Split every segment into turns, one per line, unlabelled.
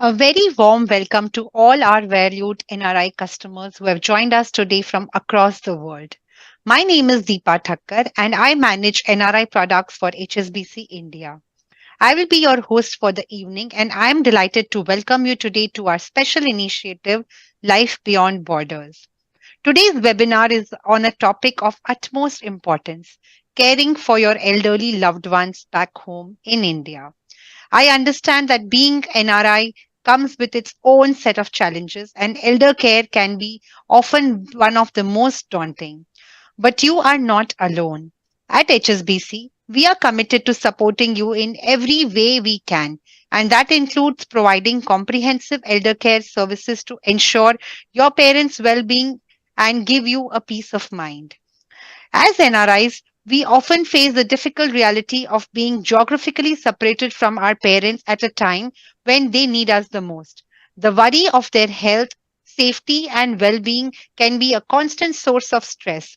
A very warm welcome to all our valued NRI customers who have joined us today from across the world. My name is Deepa Thakkar and I manage NRI products for HSBC India. I will be your host for the evening and I am delighted to welcome you today to our special initiative, Life Beyond Borders. Today's webinar is on a topic of utmost importance, caring for your elderly loved ones back home in India. I understand that being NRI comes with its own set of challenges, and elder care can be often one of the most daunting. But you are not alone. At HSBC, we are committed to supporting you in every way we can, and that includes providing comprehensive elder care services to ensure your parents' well being and give you a peace of mind. As NRIs, we often face the difficult reality of being geographically separated from our parents at a time when they need us the most. The worry of their health, safety, and well being can be a constant source of stress.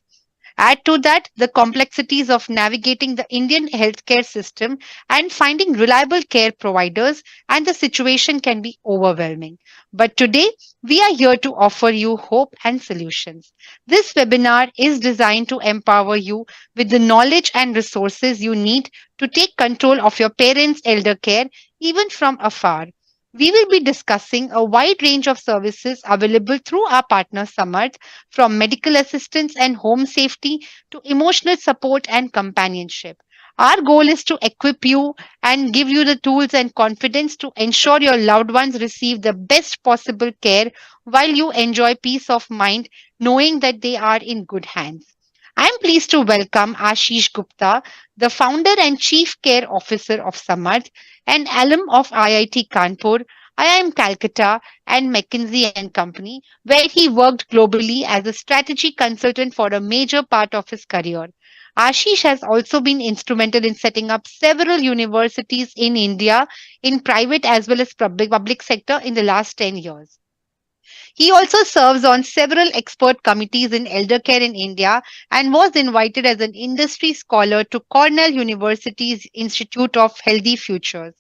Add to that the complexities of navigating the Indian healthcare system and finding reliable care providers, and the situation can be overwhelming. But today, we are here to offer you hope and solutions. This webinar is designed to empower you with the knowledge and resources you need to take control of your parents' elder care, even from afar. We will be discussing a wide range of services available through our partner Samarth, from medical assistance and home safety to emotional support and companionship. Our goal is to equip you and give you the tools and confidence to ensure your loved ones receive the best possible care while you enjoy peace of mind knowing that they are in good hands. I am pleased to welcome Ashish Gupta, the founder and chief care officer of Samarth, an alum of IIT Kanpur, IIM Calcutta, and McKinsey and Company, where he worked globally as a strategy consultant for a major part of his career. Ashish has also been instrumental in setting up several universities in India in private as well as public sector in the last 10 years. He also serves on several expert committees in elder care in India and was invited as an industry scholar to Cornell University's Institute of Healthy Futures.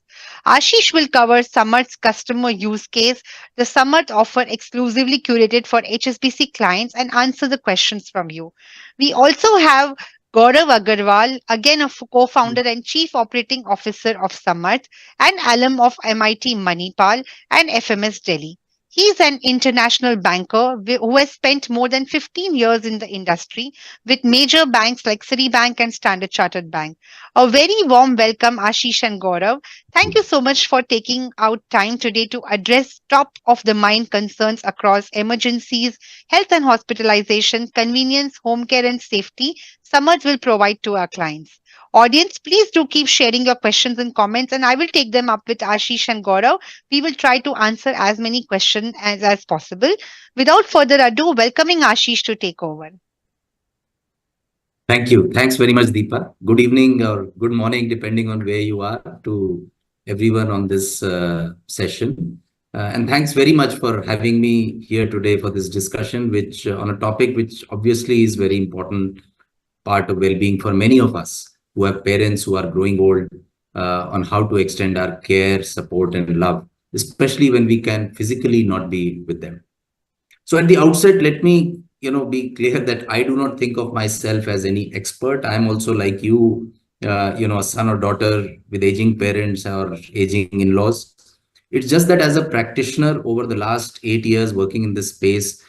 Ashish will cover Samarth's customer use case, the Samarth offer exclusively curated for HSBC clients, and answer the questions from you. We also have Gaurav Agarwal, again a co-founder and chief operating officer of Samarth, an alum of MIT Manipal and FMS Delhi. He's an international banker who has spent more than 15 years in the industry with major banks like Citibank and Standard Chartered Bank. A very warm welcome, Ashish and Gaurav. Thank you so much for taking out time today to address top of the mind concerns across emergencies, health and hospitalization, convenience, home care, and safety Samarth will provide to our clients. Audience, please do keep sharing your questions and comments, and I will take them up with Ashish and Gaurav. We will try to answer as many questions as possible. Without further ado, welcoming Ashish to take over.
Thank you. Thanks very much, Deepa. Good evening or good morning, depending on where you are, to everyone on this session. And thanks very much for having me here today for this discussion, which on a topic which obviously is very important part of well-being for many of us who have parents who are growing old, on how to extend our care, support, and love, especially when we can physically not be with them. So at the outset, let me be clear that I do not think of myself as any expert. I'm also like you, a son or daughter with aging parents or aging in-laws. It's just that as a practitioner over the last 8 years working in this space,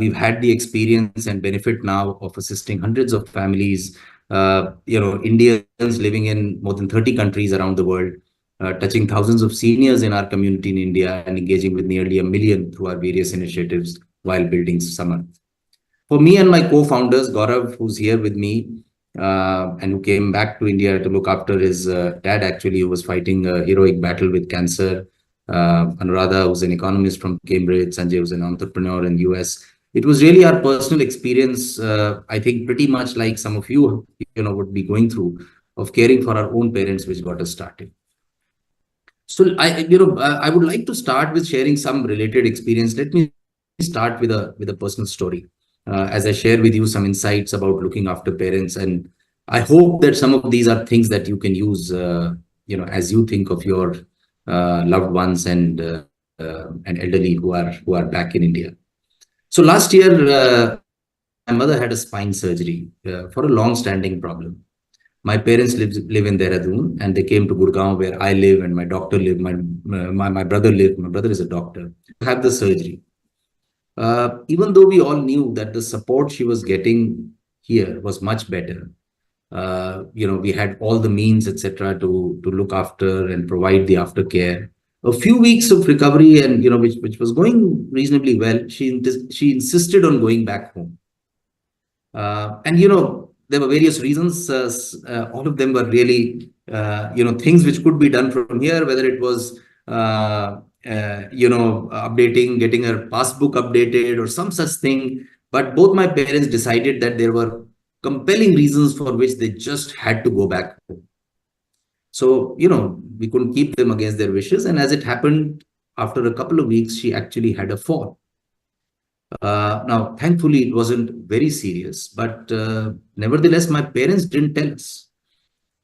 we've had the experience and benefit now of assisting hundreds of families, Indians living in more than 30 countries around the world, touching thousands of seniors in our community in India and engaging with nearly 1 million through our various initiatives while building Samarth. For me and my co-founders, Gaurav, who's here with me, and who came back to India to look after his dad, actually, who was fighting a heroic battle with cancer. Anuradha, who's an economist from Cambridge, Sanjay, who's an entrepreneur in US. It was really our personal experience, I think pretty much like some of you, would be going through, of caring for our own parents, which got us started. So I would like to start with sharing some related experience. Let me start with a personal story, as I share with you some insights about looking after parents, and I hope that some of these are things that you can use, as you think of your loved ones and elderly who are back in India. So last year, my mother had a spine surgery for a long-standing problem. My parents live in Dehradun, and they came to Gurgaon, where I live, and my doctor lived. My brother lived. My brother is a doctor. To have the surgery, even though we all knew that the support she was getting here was much better. We had all the means, etc., to look after and provide the aftercare. A few weeks of recovery, and which was going reasonably well. She insisted on going back home. And there were various reasons. All of them were really things which could be done from here, whether it was updating, getting her passbook updated or some such thing. But both my parents decided that there were compelling reasons for which they just had to go back home. So we couldn't keep them against their wishes, and as it happened, after a couple of weeks, she actually had a fall. Now, thankfully, it wasn't very serious, but nevertheless, my parents didn't tell us.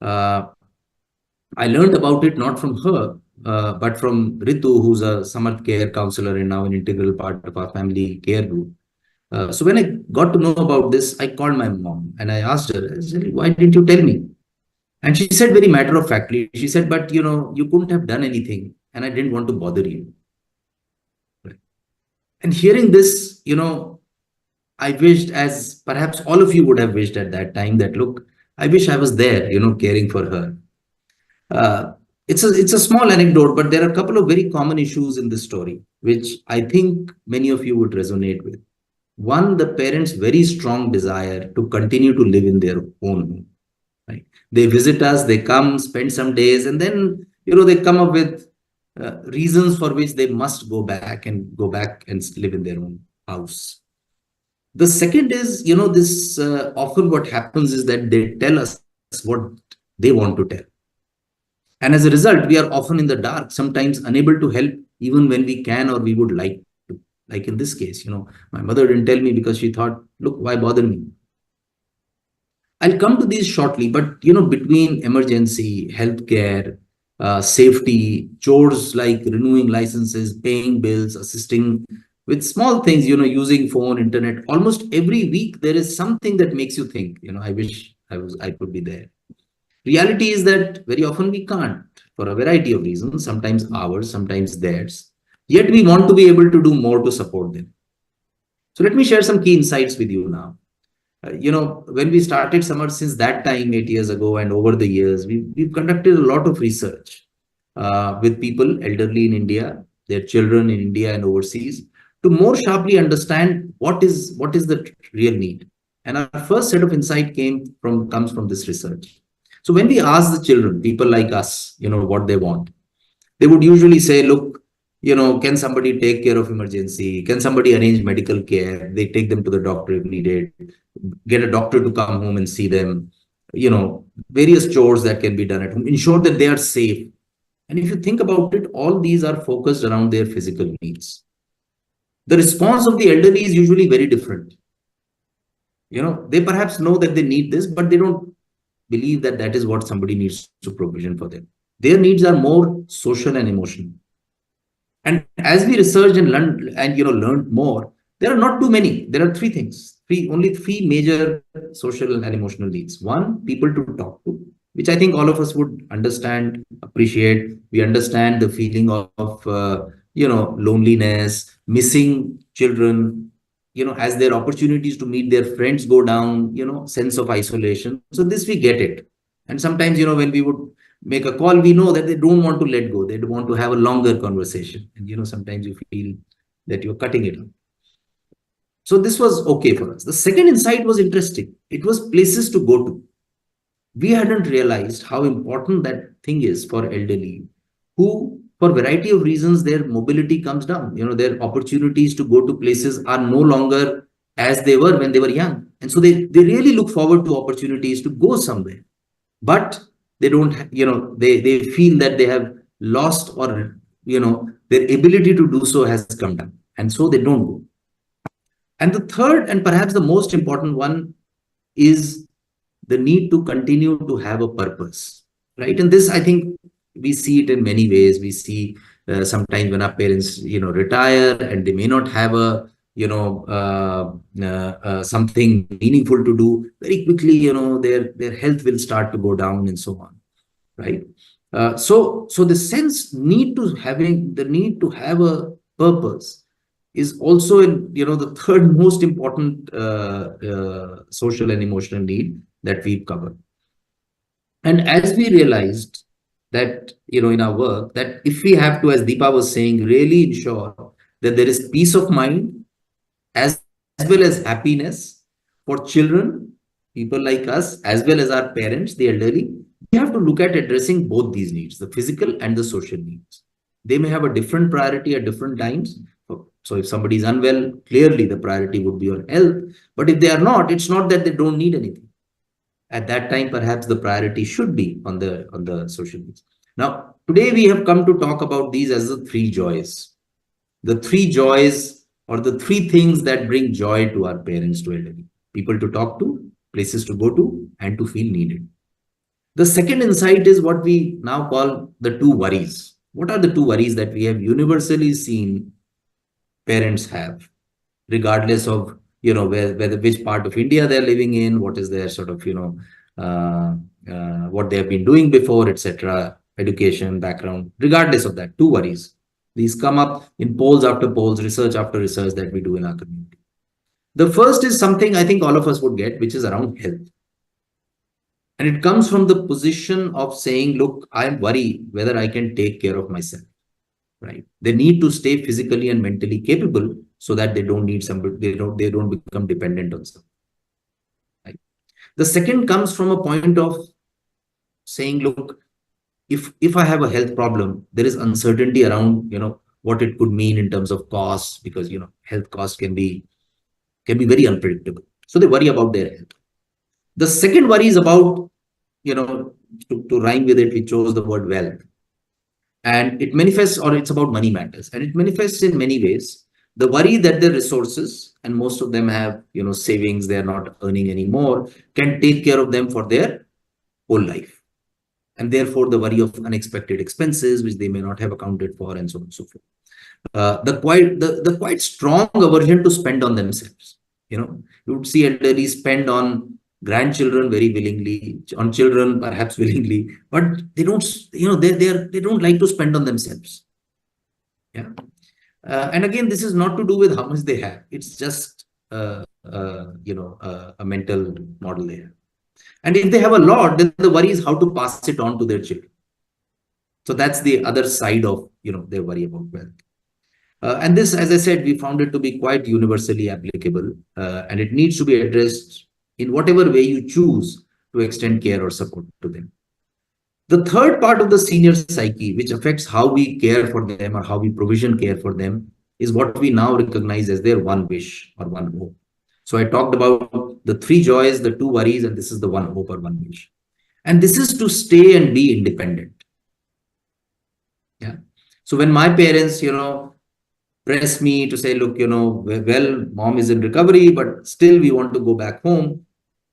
I learned about it not from her, but from Ritu, who's a Samarth care counselor and now an integral part of our family care group. So when I got to know about this, I called my mom and I asked her, I said, why didn't you tell me? And she said very matter-of-factly, she said, but you couldn't have done anything, and I didn't want to bother you. And hearing this, I wished, as perhaps all of you would have wished at that time, that look, I wish I was there, caring for her. It's a small anecdote, but there are a couple of very common issues in this story, which I think many of you would resonate with. One, the parents' very strong desire to continue to live in their own home. Right? They visit us, they come, spend some days, and then they come up with reasons for which they must go back and live in their own house. The second is, this often what happens is that they tell us what they want to tell. And as a result, we are often in the dark, sometimes unable to help even when we can or we would like to. Like in this case, my mother didn't tell me because she thought, look, why bother me? I'll come to these shortly, but between emergency, healthcare, safety, chores like renewing licenses, paying bills, assisting with small things, using phone, internet, almost every week there is something that makes you think, I wish I could be there. Reality is that very often we can't, for a variety of reasons, sometimes ours, sometimes theirs. Yet we want to be able to do more to support them. So let me share some key insights with you now. When we started Samarth, since that time, 8 years ago, and over the years, we've conducted a lot of research with people, elderly in India, their children in India and overseas, to more sharply understand what is the real need. And our first set of insight comes from this research. So when we ask the children, people like us, what they want, they would usually say, look, can somebody take care of emergency? Can somebody arrange medical care? They take them to the doctor if needed, get a doctor to come home and see them, various chores that can be done at home, ensure that they are safe. And if you think about it, all these are focused around their physical needs. The response of the elderly is usually very different. They perhaps know that they need this, but they don't believe that that is what somebody needs to provision for them. Their needs are more social and emotional. And as we researched and learned more, there are not too many. There are only three major social and emotional needs. One, people to talk to, which I think all of us would understand, appreciate. We understand the feeling of loneliness, missing children, as their opportunities to meet their friends go down, sense of isolation. So this, we get it. And sometimes, when we would make a call, we know that they don't want to let go. They want to have a longer conversation. And, sometimes you feel that you're cutting it off. So this was okay for us. The second insight was interesting. It was places to go to. we hadn't realized how important that thing is for elderly who, for variety of reasons, their mobility comes down. Their opportunities to go to places are no longer as they were when they were young. And so they really look forward to opportunities to go somewhere. But they don't, they feel that they have lost, or, their ability to do so has come down. And so they don't go. And the third, and perhaps the most important one, is the need to continue to have a purpose, right? And this, I think, we see it in many ways. We see sometimes when our parents, retire, and they may not have a, something meaningful to do. Very quickly, their health will start to go down, and so on, right? So the need to have a purpose is also the third most important social and emotional need that we've covered. And as we realized that, in our work, that if we have to, as Deepa was saying, really ensure that there is peace of mind as well as happiness for children, people like us, as well as our parents, the elderly, we have to look at addressing both these needs, the physical and the social needs. They may have a different priority at different times. So if somebody is unwell, clearly the priority would be on health. But if they are not, it's not that they don't need anything. At that time, perhaps the priority should be on the social needs. Now, today we have come to talk about these as the three joys. The three joys, or the three things that bring joy to our parents, to elderly. People to talk to, places to go to, and to feel needed. The second insight is what we now call the two worries. What are the two worries that we have universally seen parents have, regardless of whether which part of India they're living in, what is their sort of what they have been doing before, etc., education background. Regardless of that, two worries. These come up in polls after polls, research after research that we do in our community. The first is something I think all of us would get, which is around health. And it comes from the position of saying, look, I worry whether I can take care of myself. Right? They need to stay physically and mentally capable so that they don't need somebody, they don't become dependent on someone. Right? The second comes from a point of saying, look, if I have a health problem, there is uncertainty around, what it could mean in terms of costs, because, health costs can be very unpredictable. So they worry about their health. The second worry is about, to rhyme with it, we chose the word wealth. And it manifests, or it's about money matters. And it manifests in many ways. The worry that their resources, and most of them have, savings, they're not earning anymore, can take care of them for their whole life. And therefore, the worry of unexpected expenses, which they may not have accounted for, and so on and so forth. The quite strong aversion to spend on themselves. You would see elderly spend on grandchildren very willingly, on children perhaps willingly, but they don't, they don't like to spend on themselves. Yeah. And again, this is not to do with how much they have. It's just, a mental model there. And if they have a lot, then the worry is how to pass it on to their children. So that's the other side of, their worry about wealth. And this, as I said, we found it to be quite universally applicable, and it needs to be addressed in whatever way you choose to extend care or support to them. The third part of the senior psyche, which affects how we care for them or how we provision care for them, is what we now recognize as their one wish or one hope. So I talked about the three joys, the two worries, and this is the one hope or one wish. And this is to stay and be independent. Yeah. So when my parents, press me to say, look, well, mom is in recovery, but still we want to go back home,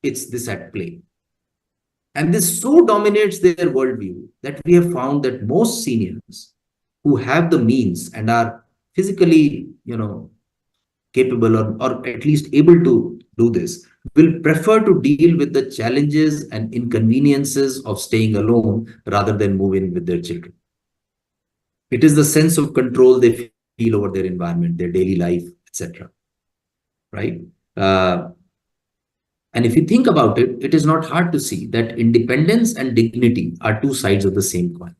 it's this at play. And this so dominates their worldview that we have found that most seniors who have the means and are physically, capable or at least able to do this, will prefer to deal with the challenges and inconveniences of staying alone rather than move in with their children. It is the sense of control they feel over their environment, their daily life, etc. Right? And if you think about it, it is not hard to see that independence and dignity are two sides of the same coin.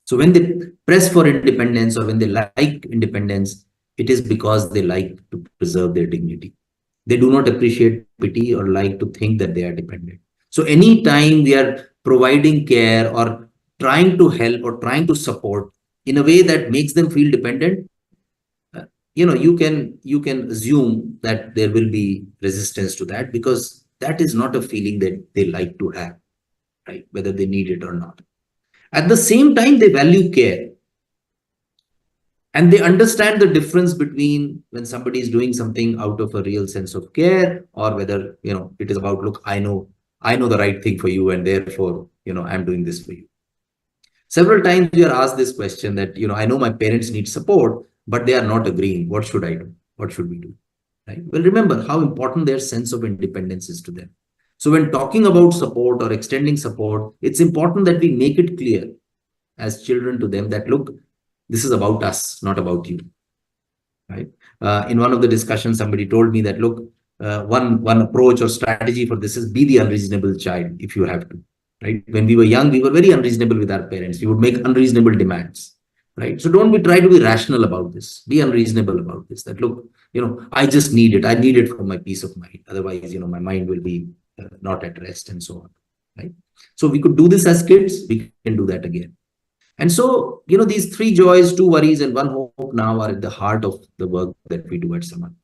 So when they press for independence or when they like independence, it is because they like to preserve their dignity. They do not appreciate pity or like to think that they are dependent. So anytime we are providing care or trying to help or trying to support in a way that makes them feel dependent, you can assume that there will be resistance to that, because that is not a feeling that they like to have, right? Whether they need it or not. At the same time, they value care, and they understand the difference between when somebody is doing something out of a real sense of care, or whether it is about, look, I know the right thing for you, and therefore I'm doing this for you. Several times we are asked this question that, I know my parents need support, but they are not agreeing. What should I do? What should we do? Right? Well, remember how important their sense of independence is to them. So when talking about support or extending support, it's important that we make it clear as children to them that, look, this is about us, not about you. Right? In one of the discussions, somebody told me that, look, one approach or strategy for this is be the unreasonable child if you have to. Right? When we were young, we were very unreasonable with our parents. We would make unreasonable demands. Right? So don't try to be rational about this. Be unreasonable about this. That, look, I just need it. I need it for my peace of mind. Otherwise, my mind will be not at rest, and so on. Right? So we could do this as kids. We can do that again. And so, these three joys, two worries, and one hope now are at the heart of the work that we do at Saman.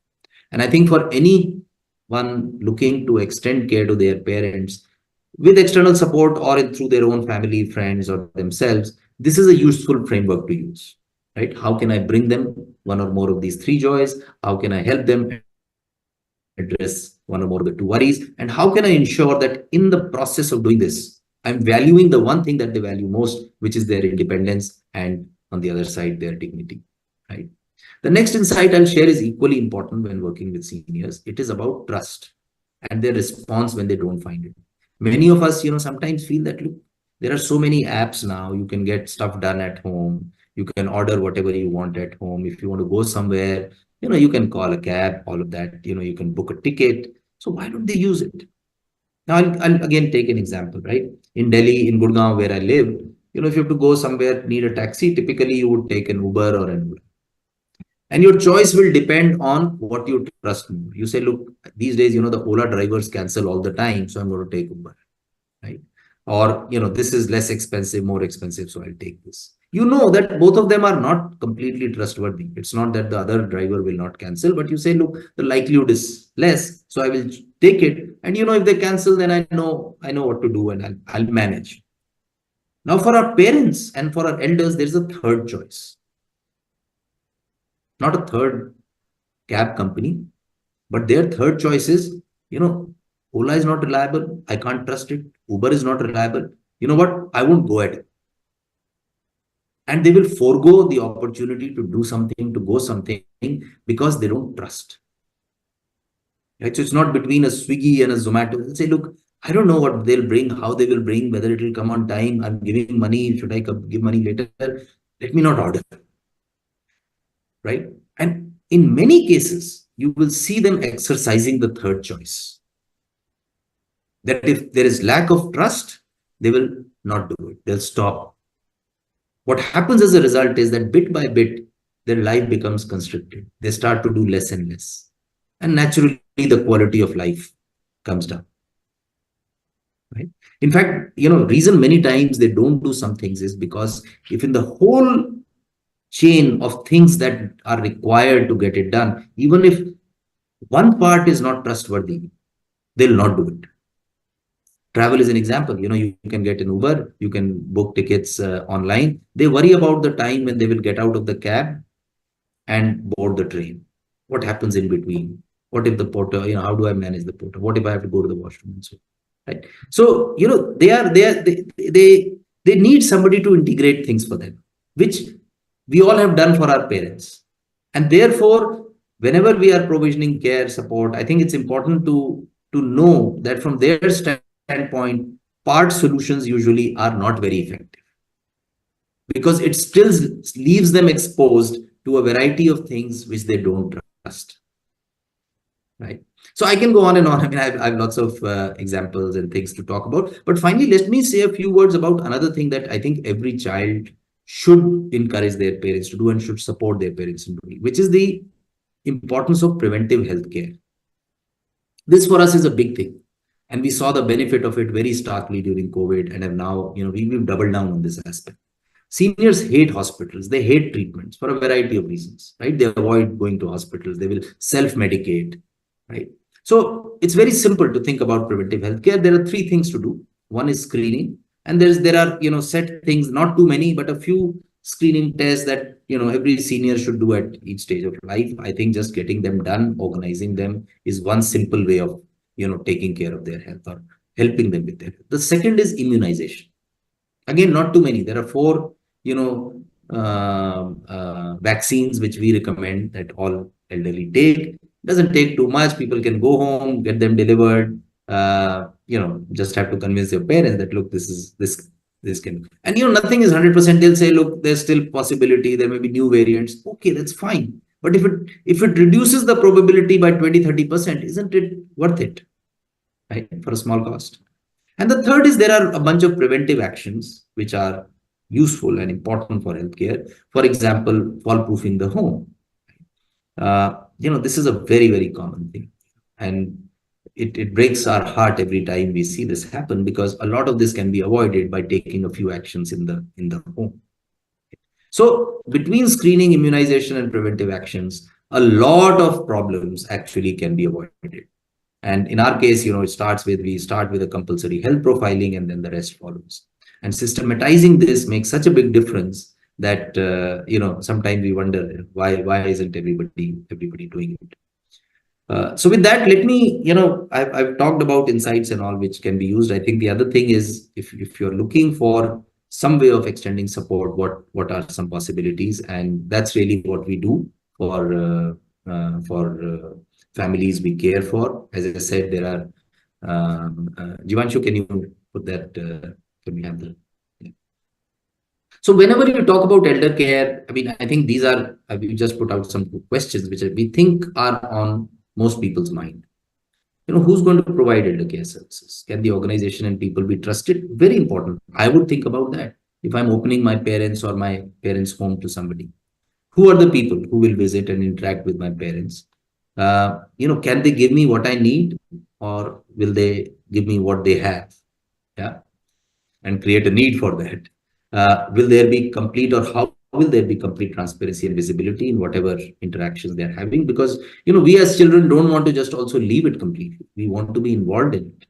And I think for anyone looking to extend care to their parents with external support or through their own family, friends, or themselves, this is a useful framework to use. Right? How can I bring them one or more of these three joys? How can I help them address one or more of the two worries? And how can I ensure that in the process of doing this, I'm valuing the one thing that they value most, which is their independence, and on the other side, their dignity, right? The next insight I'll share is equally important when working with seniors. It is about trust and their response when they don't find it. Many of us, sometimes feel that, look, there are so many apps now. You can get stuff done at home. You can order whatever you want at home. If you want to go somewhere, you can call a cab, all of that. You can book a ticket. So why don't they use it? Now, I'll again take an example, right? In Delhi, in Gurgaon, where I live, if you have to go somewhere, need a taxi, typically you would take an Uber or an Ola. And your choice will depend on what you trust more. You say, look, these days, the Ola drivers cancel all the time, so I'm going to take Uber, right? Or, this is less expensive, more expensive, so I'll take this. You know that both of them are not completely trustworthy. It's not that the other driver will not cancel, but you say, look, the likelihood is less, so I will take it. And if they cancel, then I know what to do, and I'll manage. Now, for our parents and for our elders, there's a third choice. Not a third cab company, but their third choice is, Ola is not reliable. I can't trust it. Uber is not reliable. You know what? I won't go at it. And they will forego the opportunity to do something, to go something, because they don't trust. Right? So it's not between a Swiggy and a Zomato. They'll say, look, I don't know what they'll bring, how they will bring, whether it will come on time. I'm giving money. Should I give money later? Let me not order. Right? And in many cases, you will see them exercising the third choice. That if there is lack of trust, they will not do it. They'll stop. What happens as a result is that bit by bit, their life becomes constricted. They start to do less and less. And naturally, the quality of life comes down. Right? In fact, reason many times they don't do some things is because if in the whole chain of things that are required to get it done, even if one part is not trustworthy, they'll not do it. Travel is an example. You can get an Uber, you can book tickets online. They worry about the time when they will get out of the cab and board the train. What happens in between? What if the porter, how do I manage the porter? What if I have to go to the washroom and so on? Right? So, they need somebody to integrate things for them, which we all have done for our parents. And therefore, whenever we are provisioning care, support, I think it's important to know that from their standpoint, part solutions usually are not very effective, because it still leaves them exposed to a variety of things which they don't trust. Right? So I can go on and on. I mean, I have lots of examples and things to talk about. But finally, let me say a few words about another thing that I think every child should encourage their parents to do and should support their parents in doing, which is the importance of preventive health care. This for us is a big thing. And we saw the benefit of it very starkly during COVID, and have now, we've doubled down on this aspect. Seniors hate hospitals. They hate treatments for a variety of reasons, right? They avoid going to hospitals. They will self-medicate, right? So it's very simple to think about preventive healthcare. There are three things to do. One is screening, and there are set things, not too many, but a few screening tests that every senior should do at each stage of life. I think just getting them done, organizing them, is one simple way of taking care of their health or helping them with their health. The second is immunization. Again, not too many. There are four vaccines which we recommend that all elderly take. Doesn't take too much. People can go home, get them delivered. Just have to convince your parents that, look, this can, and nothing is 100%. They'll say, look, there's still possibility. There may be new variants. Okay, that's fine. But if it reduces the probability by 20-30%, isn't it worth it, right, for a small cost? And the third is, there are a bunch of preventive actions which are useful and important for healthcare. For example, fall-proofing the home. This is a very, very common thing. And it breaks our heart every time we see this happen, because a lot of this can be avoided by taking a few actions in the home. So between screening, immunization, and preventive actions, a lot of problems actually can be avoided. And in our case, we start with a compulsory health profiling, and then the rest follows. And systematizing this makes such a big difference that, sometimes we wonder why isn't everybody doing it? So with that, let me, I've talked about insights and all which can be used. I think the other thing is, if you're looking for some way of extending support, what are some possibilities? And that's really what we do for families we care for. As I said, there are, Jivanshu, can you put that, can we have the, yeah. So whenever you talk about elder care, I mean, I think these are, we just put out some questions which we think are on most people's mind. Who's going to provide elder care services? Can the organization and people be trusted? Very important. I would think about that. If I'm opening my parents or my parents' home to somebody, who are the people who will visit and interact with my parents? Can they give me what I need, or will they give me what they have? Yeah. And create a need for that. Will there be complete, or how will there be complete transparency and visibility in whatever interactions they're having? Because, we as children don't want to just also leave it completely. We want to be involved in it,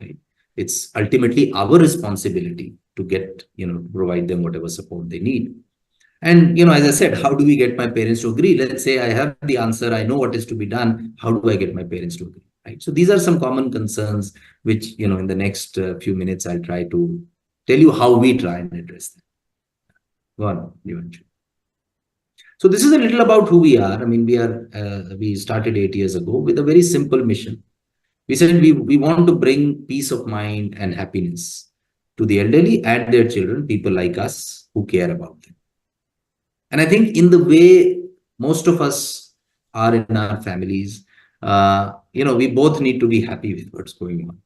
right? It's ultimately our responsibility to get, provide them whatever support they need. And, as I said, how do we get my parents to agree? Let's say I have the answer, I know what is to be done. How do I get my parents to agree, right? So these are some common concerns, which, in the next few minutes, I'll try to tell you how we try and address them. Go on, Jivanshu. So this is a little about who we are. I mean, we started 8 years ago with a very simple mission. We said we want to bring peace of mind and happiness to the elderly and their children, people like us who care about them. And I think in the way most of us are in our families, we both need to be happy with what's going on.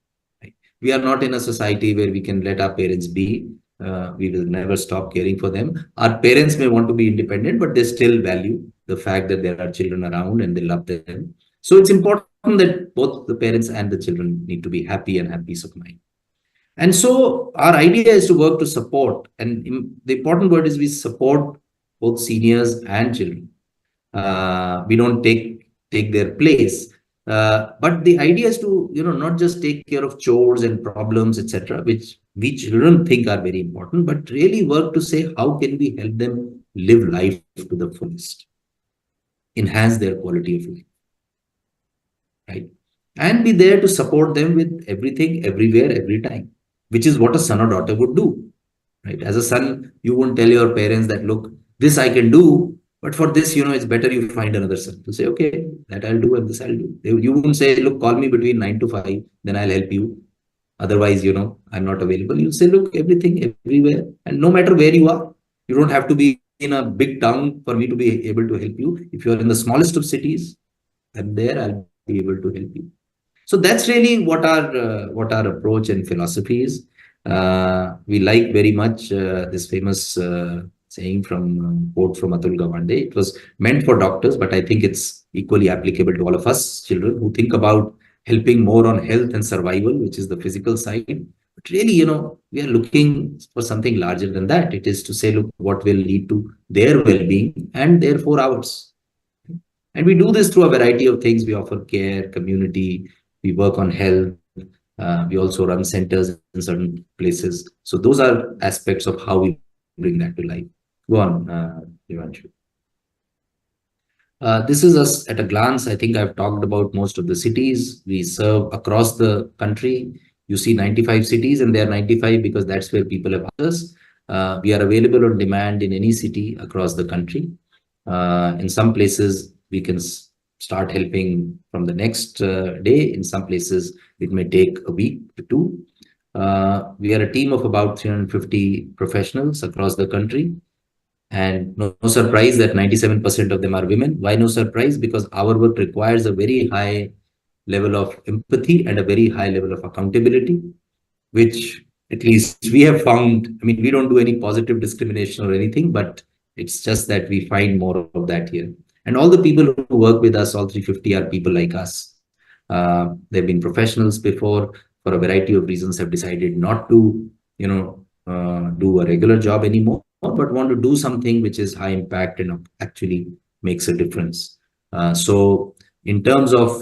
Right? We are not in a society where we can let our parents be. We will never stop caring for them. Our parents may want to be independent, but they still value the fact that there are children around and they love them. So it's important that both the parents and the children need to be happy and have peace of mind. And so our idea is to work to support, and the important word is we support both seniors and children. We don't take their place. But the idea is to, not just take care of chores and problems, etc., which we children think are very important, but really work to say, how can we help them live life to the fullest, enhance their quality of life, right? And be there to support them with everything, everywhere, every time, which is what a son or daughter would do, right? As a son, you won't tell your parents that, look, this I can do, but for this, it's better you find another son to say, okay, that I'll do and this I'll do. You won't say, look, call me between 9 to 5, then I'll help you. Otherwise, I'm not available. You'll say, look, everything, everywhere. And no matter where you are, you don't have to be in a big town for me to be able to help you. If you're in the smallest of cities, I'm there, I'll be able to help you. So that's really what our approach and philosophy is. We like very much this famous saying from quote from Atul Gawande. It was meant for doctors, but I think it's equally applicable to all of us children who think about helping more on health and survival, which is the physical side. But really, we are looking for something larger than that. It is to say, look, what will lead to their well-being and therefore ours. And we do this through a variety of things. We offer care, community, we work on health. We also run centers in certain places. So those are aspects of how we bring that to life. Go on, Devanshu. This is us at a glance. I think I've talked about most of the cities we serve across the country. You see 95 cities, and they are 95 because that's where people have us. We are available on demand in any city across the country. In some places, we can start helping from the next day. In some places, it may take a week to two. We are a team of about 350 professionals across the country. And no surprise that 97% of them are women. Why no surprise? Because our work requires a very high level of empathy and a very high level of accountability, which at least we have found. I mean, we don't do any positive discrimination or anything, but it's just that we find more of that here. And all the people who work with us, all 350, are people like us. They've been professionals before, for a variety of reasons, have decided not to, do a regular job anymore, but want to do something which is high impact and actually makes a difference. So in terms of,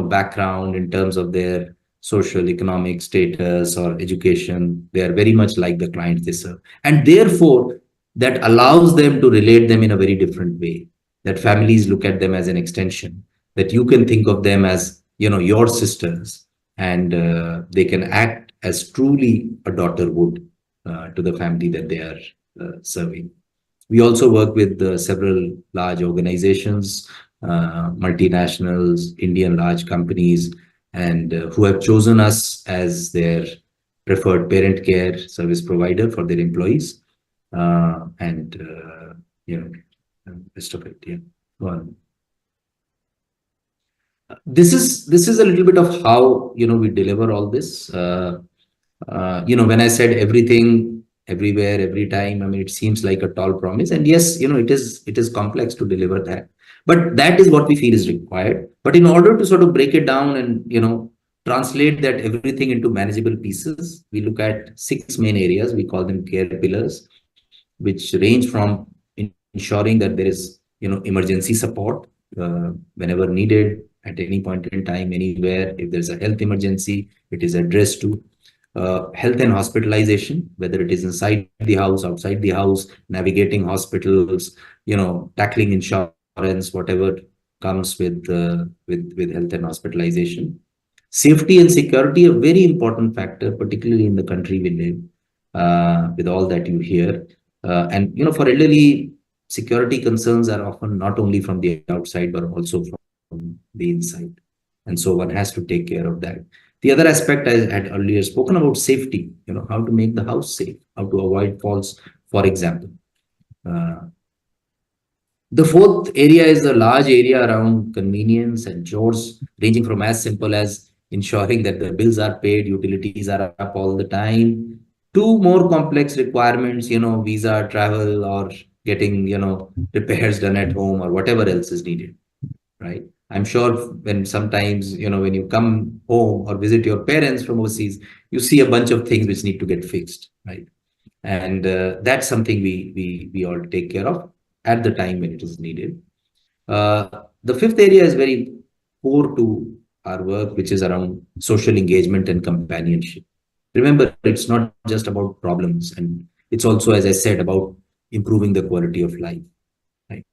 background, in terms of their social, economic status or education, they are very much like the clients they serve. And therefore, that allows them to relate them in a very different way, that families look at them as an extension, that you can think of them as, your sisters, and they can act as truly a daughter would to the family that they are serving. We also work with several large organizations, multinationals, Indian large companies, and who have chosen us as their preferred parent care service provider for their employees. Rest of it, yeah. Go on. This is a little bit of how we deliver all this. When I said everything, everywhere, every time, I mean, it seems like a tall promise, and yes, it is complex to deliver that, but that is what we feel is required. But in order to sort of break it down and translate that everything into manageable pieces, we look at 6 main areas. We call them care pillars, which range from ensuring that there is emergency support whenever needed, at any point in time, anywhere. If there's a health emergency, it is addressed to. Health and hospitalization, whether it is inside the house, outside the house, navigating hospitals, tackling insurance, whatever comes with health and hospitalization. Safety and security, a very important factor, particularly in the country we live, with all that you hear. And for elderly, security concerns are often not only from the outside, but also from the inside. And so one has to take care of that. The other aspect I had earlier spoken about, safety, how to make the house safe, how to avoid falls, for example. The fourth area is a large area around convenience and chores, ranging from as simple as ensuring that the bills are paid, utilities are up all the time, to more complex requirements, visa, travel, or getting, repairs done at home, or whatever else is needed, right? I'm sure when sometimes, when you come home or visit your parents from overseas, you see a bunch of things which need to get fixed, right? And that's something we all take care of at the time when it is needed. The fifth area is very core to our work, which is around social engagement and companionship. Remember, it's not just about problems, and it's also, as I said, about improving the quality of life. Right?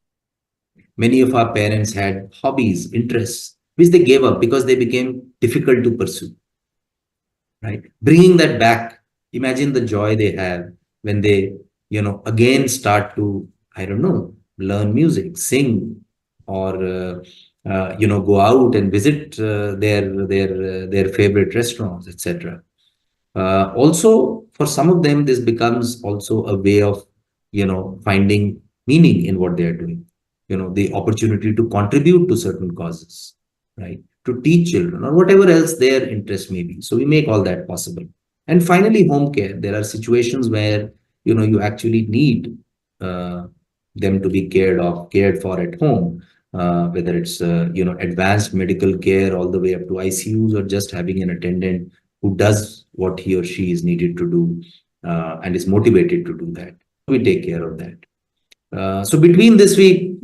Many of our parents had hobbies, interests, which they gave up because they became difficult to pursue. Right? Bringing that back, imagine the joy they have when they, again start to, I don't know, learn music, sing, or go out and visit their favorite restaurants, etc. Also, for some of them, this becomes also a way of finding meaning in what they are doing. The opportunity to contribute to certain causes, right? To teach children or whatever else their interest may be. So we make all that possible. And finally, home care. There are situations where you actually need them to be cared for at home. whether it's advanced medical care all the way up to ICUs, or just having an attendant who does what he or she is needed to do and is motivated to do that. We take care of that. So between this, we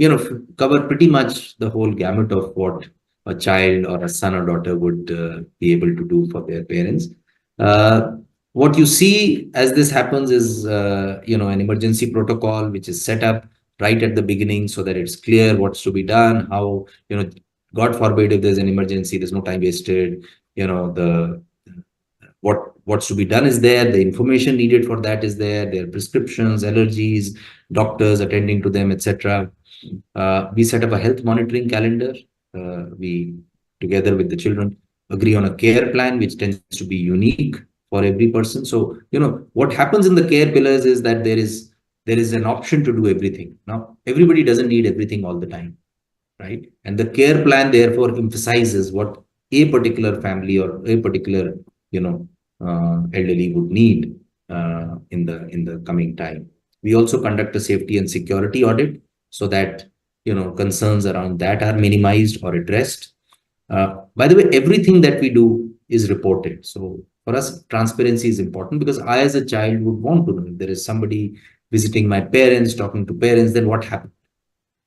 cover pretty much the whole gamut of what a child or a son or daughter would be able to do for their parents. What you see as this happens is an emergency protocol which is set up right at the beginning so that it's clear what's to be done, how, God forbid, if there's an emergency, there's no time wasted. The what's to be done is there, the information needed for that is there, their prescriptions, allergies, doctors attending to them, etc. We set up a health monitoring calendar. We, together with the children, agree on a care plan which tends to be unique for every person. So what happens in the care pillars is that there is an option to do everything. Now everybody doesn't need everything all the time, right? And the care plan therefore emphasizes what a particular family or a particular elderly would need in the coming time. We also conduct a safety and security audit so that concerns around that are minimized or addressed. By the way, everything that we do is reported. So for us, transparency is important, because I as a child would want to know if there is somebody visiting my parents, talking to parents, then what happened.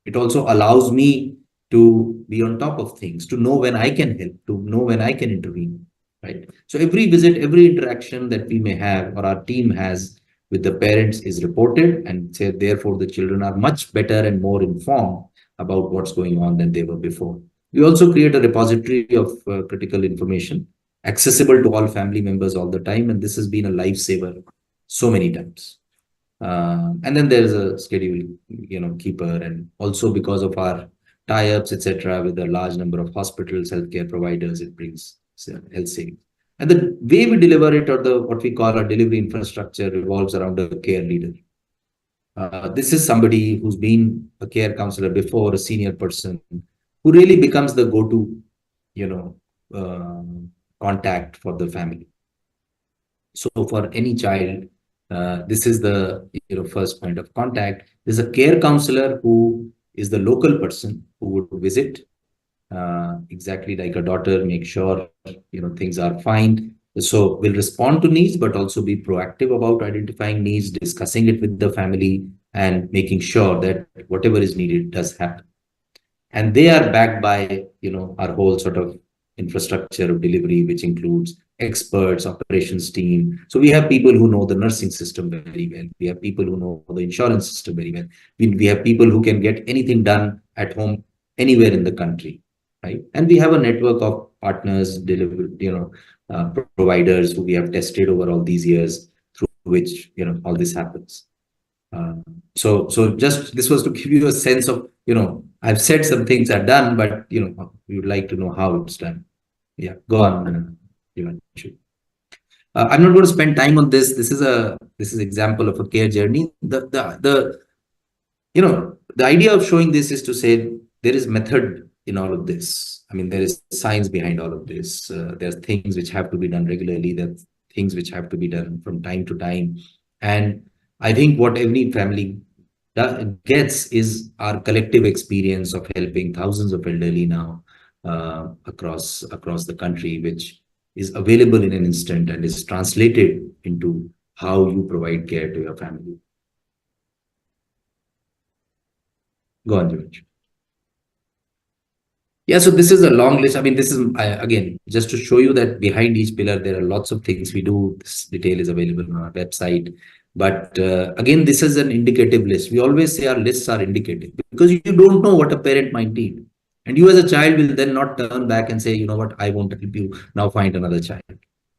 It also allows me to be on top of things, to know when I can help, to know when I can intervene. Right. So every visit, every interaction that we may have or our team has with the parents is reported, and therefore the children are much better and more informed about what's going on than they were before. We also create a repository of critical information accessible to all family members all the time, and this has been a lifesaver so many times. And then there is a schedule, keeper, and also because of our tie-ups, etc., with a large number of hospitals, healthcare providers, it brings health savings. And the way we deliver it, or what we call our delivery infrastructure, revolves around a care leader. This is somebody who's been a care counselor before, a senior person, who really becomes the go-to, contact for the family. So for any child, this is the first point of contact. There's a care counselor who is the local person who would visit, exactly like a daughter, make sure things are fine. So we'll respond to needs, but also be proactive about identifying needs, discussing it with the family, and making sure that whatever is needed does happen. And they are backed by our whole sort of infrastructure of delivery, which includes experts, operations team. So we have people who know the nursing system very well. We have people who know the insurance system very well. We have people who can get anything done at home anywhere in the country, right? And we have a network of partners, providers who we have tested over all these years, through which all this happens. So just this was to give you a sense of I've said some things are done, but we would like to know how it's done. Yeah, go on. I'm not going to spend time on this. This is example of a care journey. The idea of showing this is to say there is method in all of this. I mean, there is science behind all of this. There's things which have to be done regularly. There's things which have to be done from time to time. And I think what every family gets is our collective experience of helping thousands of elderly now across the country, which is available in an instant and is translated into how you provide care to your family. Go on, George. Yeah, so this is a long list. I mean, this is, again, just to show you that behind each pillar, there are lots of things we do. This detail is available on our website. But again, this is an indicative list. We always say our lists are indicative, because you don't know what a parent might need. And you as a child will then not turn back and say, you know what, I won't help you, now find another child.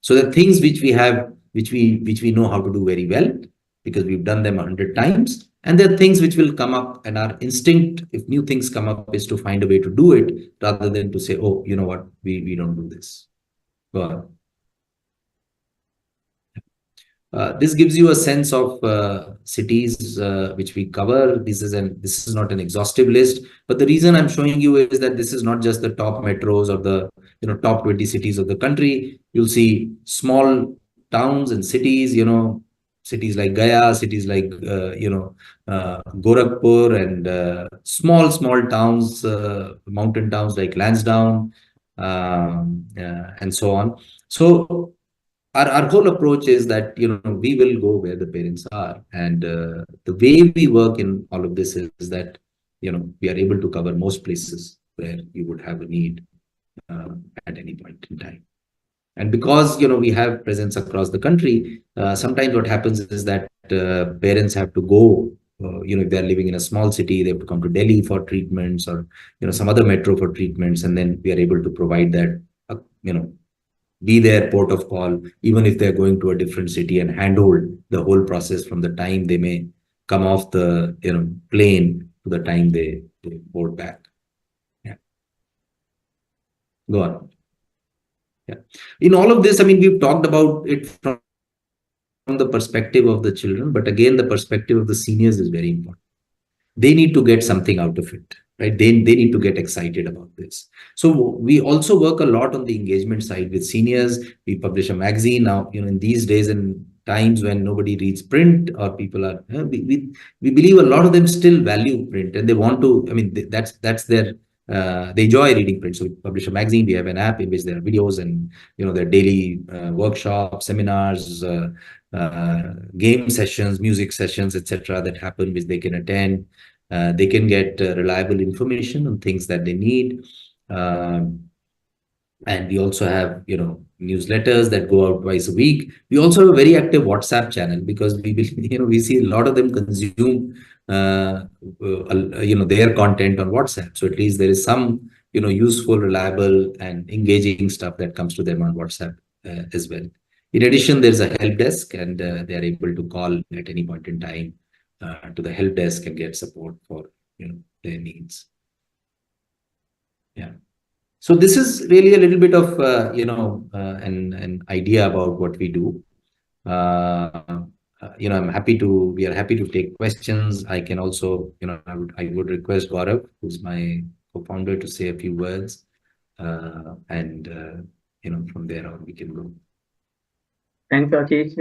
So the things which we have, which we know how to do very well, because we've done them 100 times. And there are things which will come up, and our instinct, if new things come up, is to find a way to do it rather than to say, oh, you know what, we don't do this. Go on. This gives you a sense of cities which we cover. This is not an exhaustive list, but the reason I'm showing you is that this is not just the top metros or the top 20 cities of the country. You'll see small towns and cities, cities like Gaya, cities like Gorakhpur, and small towns, mountain towns like Lansdowne, and so on. So our whole approach is that we will go where the parents are, and the way we work in all of this is that we are able to cover most places where you would have a need uh, at any point in time. And because we have presence across the country, sometimes what happens is that parents have to go. If they're living in a small city, they have to come to Delhi for treatments, or some other metro for treatments, and then we are able to provide that. Be their port of call, even if they're going to a different city, and handhold the whole process from the time they may come off the plane to the time they board back. Yeah. Go on. Yeah. In all of this, I mean, we've talked about it from the perspective of the children, but again, the perspective of the seniors is very important. They need to get something out of it, right? They need to get excited about this. So we also work a lot on the engagement side with seniors. We publish a magazine now. In these days and times when nobody reads print, or people are, we believe a lot of them still value print, and they want to. I mean, that's their. They enjoy reading print. So we publish a magazine. We have an app in which there are videos, and there are daily workshops, seminars, game sessions, music sessions, etc., that happen, which they can attend. They can get reliable information on things that they need. And we also have, newsletters that go out twice a week. We also have a very active WhatsApp channel, because we see a lot of them consume, their content on WhatsApp. So at least there is some, useful, reliable, and engaging stuff that comes to them on WhatsApp as well. In addition, there's a help desk, and they are able to call at any point in time to the help desk and get support for their needs. Yeah. So this is really a little bit of an idea about what we do. We are happy to take questions. I can also, I would request Gaurav, who's my co-founder, to say a few words, and from there on we can go.
Thanks, Ashish.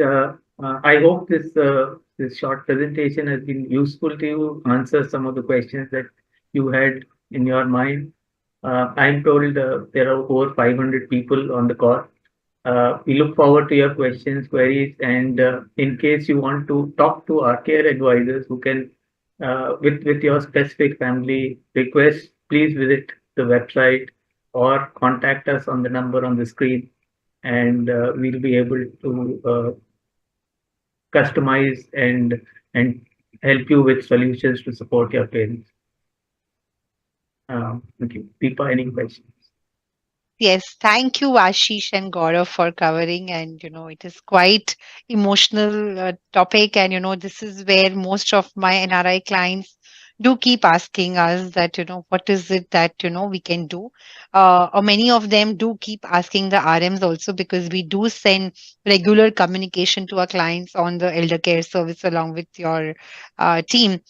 I hope this short presentation has been useful to you, answer some of the questions that you had in your mind. I'm told there are over 500 people on the call. We look forward to your questions, queries, and in case you want to talk to our care advisors who can, with your specific family request, please visit the website or contact us on the number on the screen, and we'll be able to customize and help you with solutions to support your parents. Thank you. Deepa, any questions?
Yes, thank you, Ashish and Gaurav, for covering. And it is quite emotional topic. And this is where most of my NRI clients do keep asking us that what is it that we can do. Or many of them do keep asking the RMs also, because we do send regular communication to our clients on the elder care service along with your team.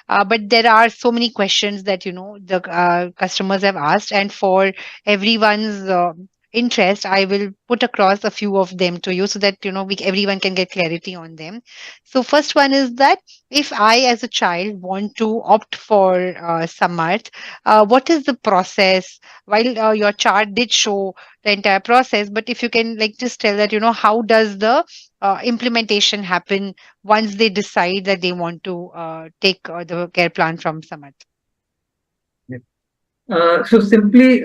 But there are so many questions that the customers have asked, and for everyone's interest, I will put across a few of them to you, so that everyone can get clarity on them. So first one is that, if I as a child want to opt for Samarth, what is the process? While your chart did show the entire process, but if you can just tell that how does the implementation happen once they decide that they want to take the care plan from Samarth?
So simply,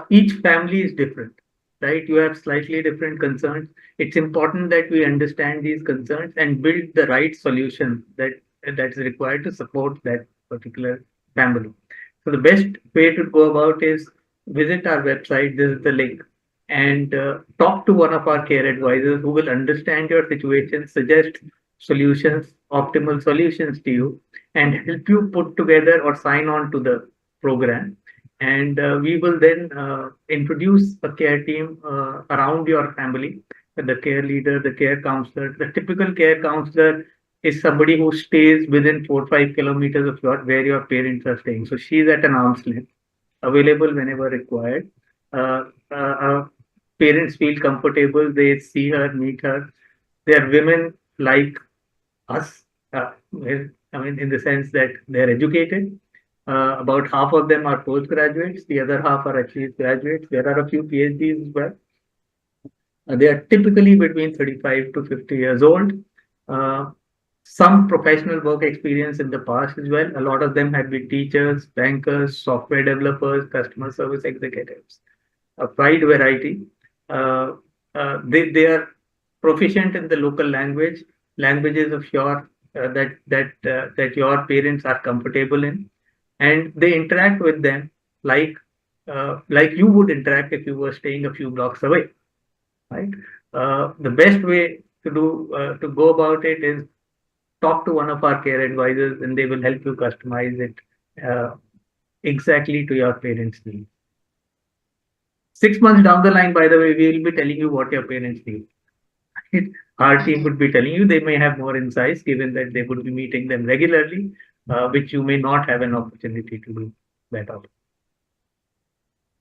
each family is different, right? You have slightly different concerns. It's important that we understand these concerns and build the right solution that is required to support that particular family. So the best way to go about is visit our website. This is the link, and talk to one of our care advisors who will understand your situation, suggest solutions, optimal solutions to you, and help you put together or sign on to the program. And we will then introduce a care team around your family, the care leader, the care counselor. The typical care counselor is somebody who stays within 4 or 5 kilometers of where your parents are staying. So she's at an arm's length, available whenever required. Parents feel comfortable, they see her, meet her. They are women like us. I mean, in the sense that they're educated. About half of them are postgraduates. The other half are actually graduates. There are a few PhDs as well. They are typically between 35 to 50 years old. Uh, some professional work experience in the past as well. A lot of them have been teachers, bankers, software developers, customer service executives, a wide variety. Uh, they are proficient in the local languages of your that your parents are comfortable in, and they interact with them like you would interact if you were staying a few blocks away, right? The best way to go about it is talk to one of our care advisors, and they will help you customize it exactly to your parents' needs. 6 months down the line, by the way, we will be telling you what your parents need. Our team would be telling you. They may have more insights given that they would be meeting them regularly, which you may not have an opportunity to do that often.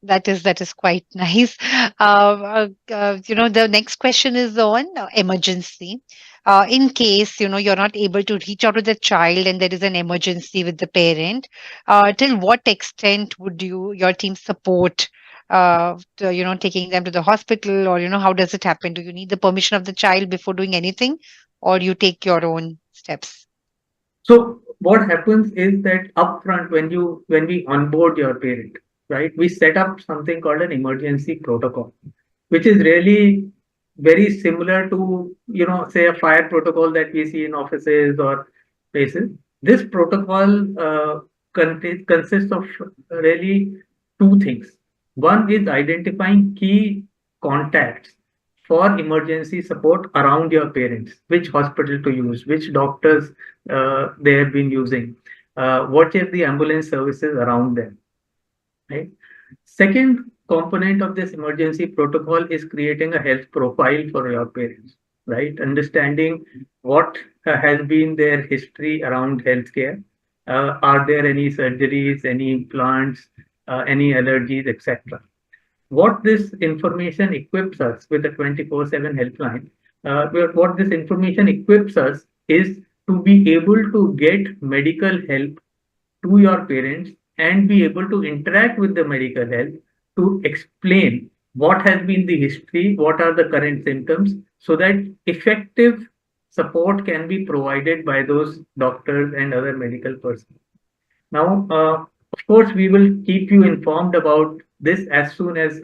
That is quite nice. The next question is on emergency. In case you're not able to reach out to the child and there is an emergency with the parent, till what extent would your team support? Taking them to the hospital, or how does it happen? Do you need the permission of the child before doing anything, or you take your own steps?
So what happens is that upfront, when we onboard your parent, right, we set up something called an emergency protocol, which is really very similar to, say a fire protocol that we see in offices or places. This protocol consists of really two things. One is identifying key contacts for emergency support around your parents, which hospital to use, which doctors they have been using, what is the ambulance services around them, right? Second component of this emergency protocol is creating a health profile for your parents, right? Understanding what has been their history around healthcare. Are there any surgeries, any implants, any allergies, etc. What this information equips us with a 24/7 helpline, what this information equips us is to be able to get medical help to your parents and be able to interact with the medical help to explain what has been the history, what are the current symptoms, so that effective support can be provided by those doctors and other medical personnel. Now, of course, we will keep you informed about this as soon as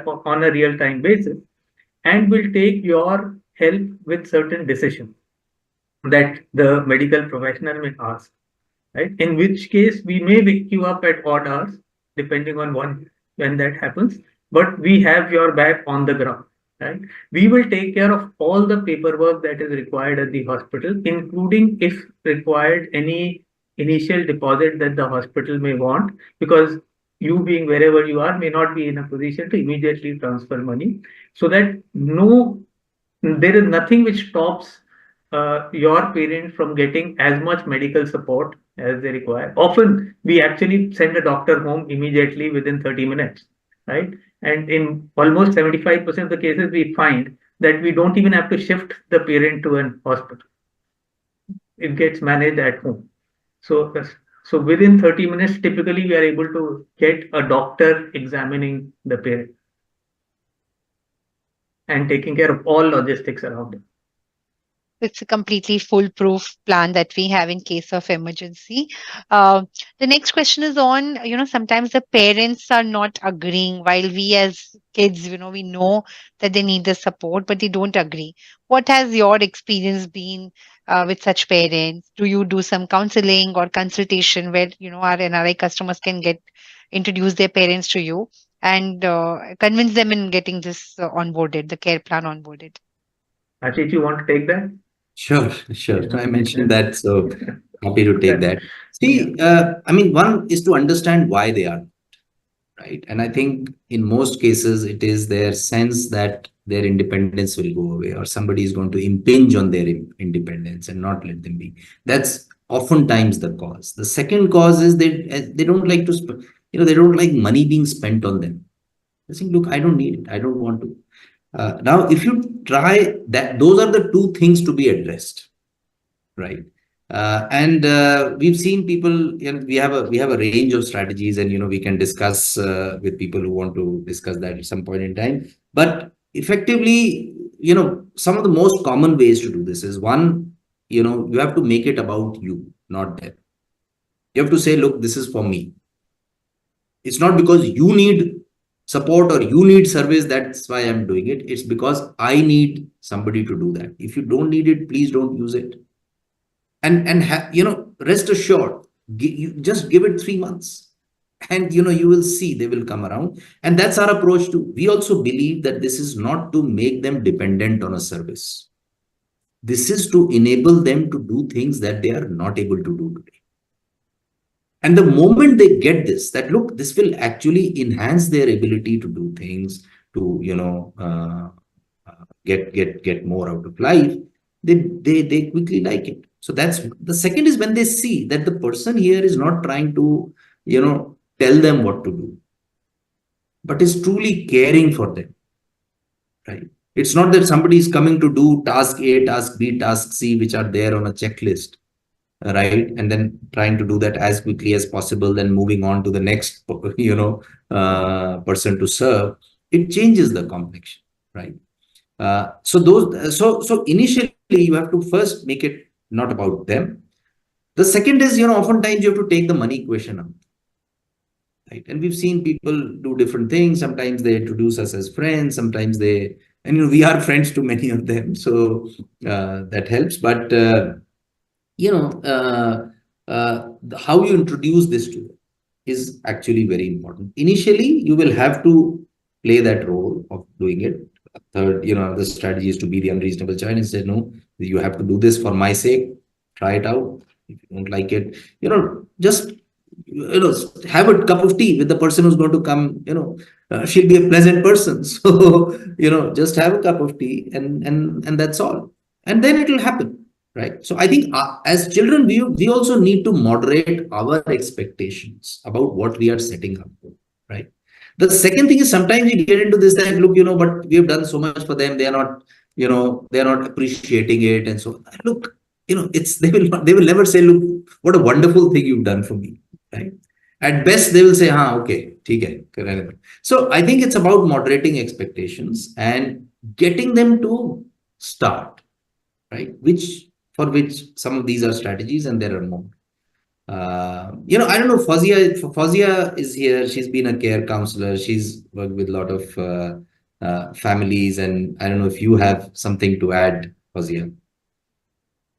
on a real-time basis, and will take your help with certain decisions that the medical professional may ask, right? In which case, we may wake you up at odd hours, depending on when that happens, but we have your back on the ground, right? We will take care of all the paperwork that is required at the hospital, including, if required, any initial deposit that the hospital may want, because you, being wherever you are, may not be in a position to immediately transfer money, so that there is nothing which stops your parent from getting as much medical support as they require. Often we actually send a doctor home immediately within 30 minutes, right? And in almost 75% of the cases, we find that we don't even have to shift the parent to an hospital. It gets managed at home. So within 30 minutes, typically we are able to get a doctor examining the parent and taking care of all logistics around it.
It's a completely foolproof plan that we have in case of emergency. The next question is on, sometimes the parents are not agreeing, while we as kids, we know that they need the support, but they don't agree. What has your experience been with such parents? Do you do some counseling or consultation where, our NRI customers can introduce their parents to you and convince them in getting this onboarded, the care plan onboarded?
Ashish, you want to take that?
Sure. I mentioned that, so happy to take that. See, I mean, one is to understand why they are, right? And I think in most cases, it is their sense that their independence will go away, or somebody is going to impinge on their independence and not let them be. That's oftentimes the cause. The second cause is they don't like to, they don't like money being spent on them. They think, look, I don't need it. I don't want to. Now, if you try that, those are the two things to be addressed, right? And we've seen people, we have a range of strategies, and we can discuss with people who want to discuss that at some point in time. But effectively, some of the most common ways to do this is, one, you have to make it about you, not them. You have to say, look, this is for me. It's not because you need support or you need service, that's why I'm doing it. It's because I need somebody to do that. If you don't need it, please don't use it. And rest assured, you just give it 3 months, and you will see they will come around. And that's our approach too. We also believe that this is not to make them dependent on a service. This is to enable them to do things that they are not able to do today. And the moment they get this, that look, this will actually enhance their ability to do things, to get more out of life, they quickly like it. So that's the second, is when they see that the person here is not trying to tell them what to do, but is truly caring for them, right? It's not that somebody is coming to do task A, task B, task C, which are there on a checklist, right? And then trying to do that as quickly as possible, then moving on to the next person to serve. It changes the complexion, right? So initially you have to first make it not about them. The second is, oftentimes you have to take the money equation out, right? And we've seen people do different things. Sometimes they introduce us as friends, sometimes and we are friends to many of them, so that helps. But how you introduce this to them is actually very important. Initially, you will have to play that role of doing it. Third, the strategy is to be the unreasonable child and say, no, you have to do this for my sake. Try it out. If you don't like it, just have a cup of tea with the person who's going to come. She'll be a pleasant person. So just have a cup of tea, and that's all. And then it will happen, right? So I think as children, we also need to moderate our expectations about what we are setting up for, right? The second thing is, sometimes we get into this, that look, but we have done so much for them, they are not, they are not appreciating it, and so look, they will never say, look, what a wonderful thing you've done for me, right? At best, they will say, okay, okay. So I think it's about moderating expectations and getting them to start, right? For which some of these are strategies, and there are more. I don't know, Fazia is here. She's been a care counselor. She's worked with a lot of families, and I don't know if you have something to add, Fazia.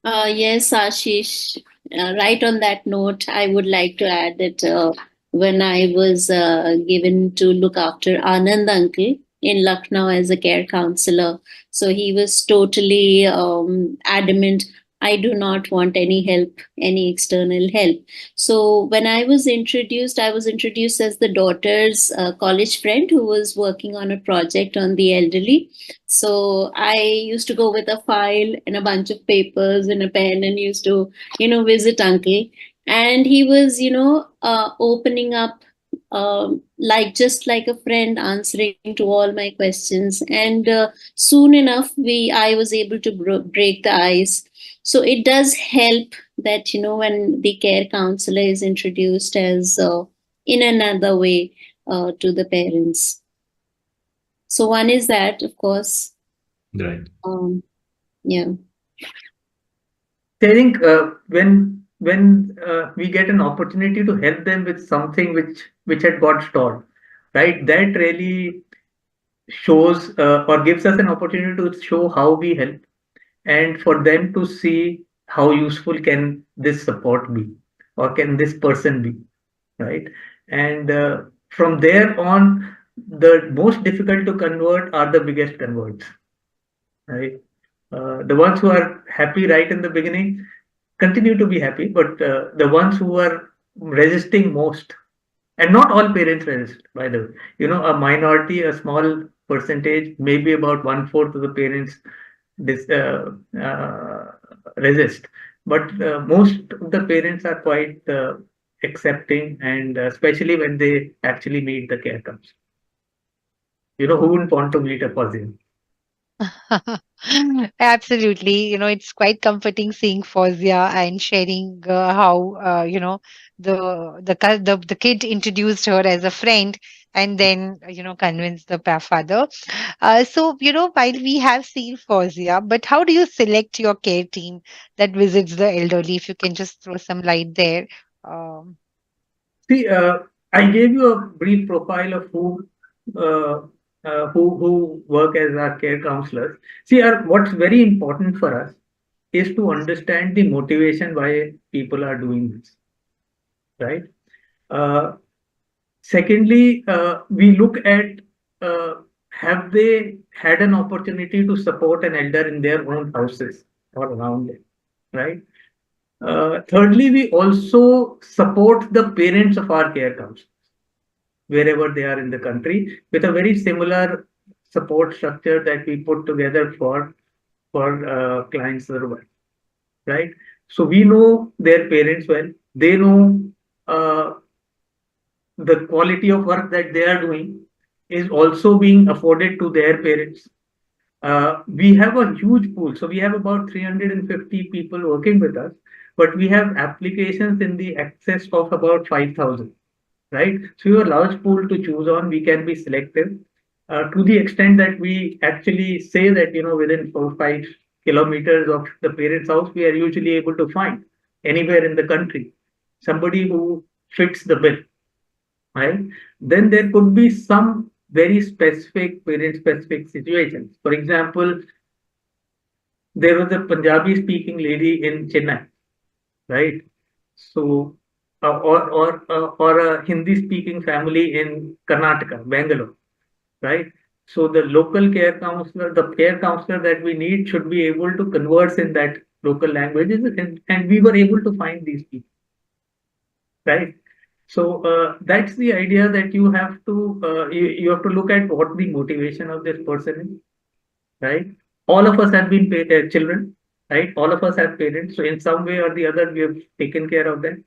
Yes, Ashish. Right on that note, I would like to add that when I was given to look after Anand uncle in Lucknow as a care counselor, so he was totally adamant, I do not want any help, any external help. So when I was introduced as the daughter's college friend who was working on a project on the elderly. So I used to go with a file and a bunch of papers and a pen and used to, visit uncle. And he was, opening up just like a friend, answering to all my questions. And soon enough, I was able to break the ice. So it does help that, when the care counselor is introduced as in another way to the parents. So one is that, of course.
Right.
Yeah.
I think when we get an opportunity to help them with something which had got stalled, right? That really shows or gives us an opportunity to show how we help, and for them to see how useful can this support be, or can this person be, right? And from there on, the most difficult to convert are the biggest converts, right? The ones who are happy right in the beginning continue to be happy, but the ones who are resisting most, and not all parents resist, by the way, a minority, a small percentage, maybe about 1/4 of the parents resist, but most of the parents are quite accepting, and especially when they actually meet the care comes. Who wouldn't want to meet a cousin,
Absolutely. It's quite comforting seeing Fozia and sharing how, the kid introduced her as a friend and then, convinced the father. So, while we have seen Fozia, but how do you select your care team that visits the elderly? If you can just throw some light there. Um,
See, I gave you a brief profile of uh, who work as our care counselors. See, what's very important for us is to understand the motivation why people are doing this, right? Uh, Secondly, we look at uh, have they had an opportunity to support an elder in their own houses or around them, right? Thirdly, we also support the parents of our care counselors wherever they are in the country with a very similar support structure that we put together for clients worldwide, right? So we know their parents well. They know uh, the quality of work that they are doing is also being afforded to their parents. We have a huge pool. So we have about 350 people working with us, but we have applications in the excess of about 5,000, right? So we have a large pool to choose on. We can be selective to the extent that we actually say that, within 4 or 5 kilometers of the parent's house, we are usually able to find anywhere in the country somebody who fits the bill, right? Then there could be some very specific parent specific situations. For example, there was a Punjabi speaking lady in Chennai, right? So, or a Hindi speaking family in Karnataka, Bangalore, right? So the local care counselor, the care counselor that we need should be able to converse in that local languages, and we were able to find these people, right? So that's the idea that you have to you have to look at what the motivation of this person is, right? All of us have been children, right? All of us have parents, so in some way or the other, we have taken care of them,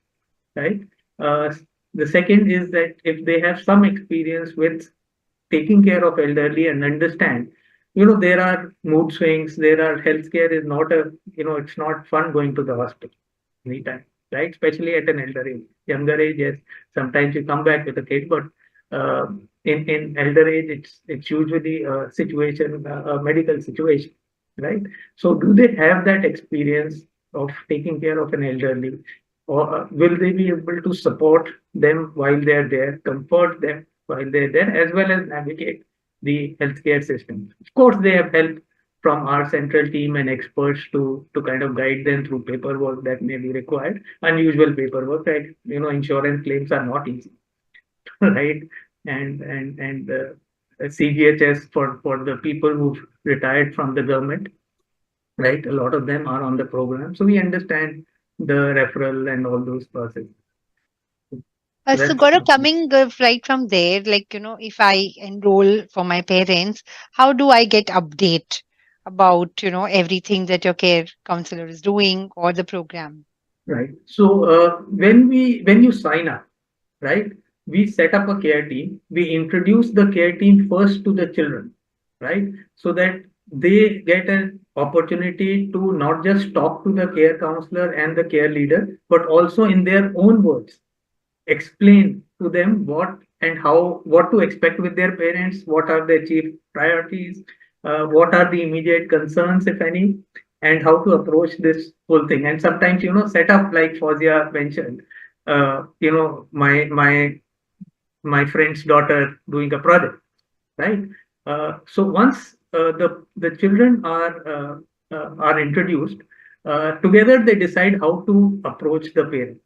right? Uh, the second is that if they have some experience with taking care of elderly and understand, there are mood swings, there are healthcare is not a, it's not fun going to the hospital anytime, right? Especially at an elder age. Younger age, yes, sometimes you come back with a kid, but in elder age, it's usually a situation, a medical situation, right? So, do they have that experience of taking care of an elderly, or will they be able to support them while they're there, comfort them while they're there, as well as navigate the healthcare system? Of course, they have help from our central team and experts to kind of guide them through paperwork that may be required, unusual paperwork, right? Insurance claims are not easy, right? And CGHS for the people who've retired from the government, right? A lot of them are on the program, so we understand the referral and all those processes. So
So,
that's
Gaurav, coming right from there, like, if I enroll for my parents, how do I get update about, everything that your care counselor is doing or the program?
right. So when you sign up, right, we set up a care team. We introduce the care team first to the children, right, so that they get an opportunity to not just talk to the care counselor and the care leader, but also in their own words explain to them what and how, what to expect with their parents, what are their chief priorities, what are the immediate concerns, if any, and how to approach this whole thing. And sometimes, set up like Fozia mentioned, my friend's daughter doing a project, right? So once the children are introduced, together they decide how to approach the parent,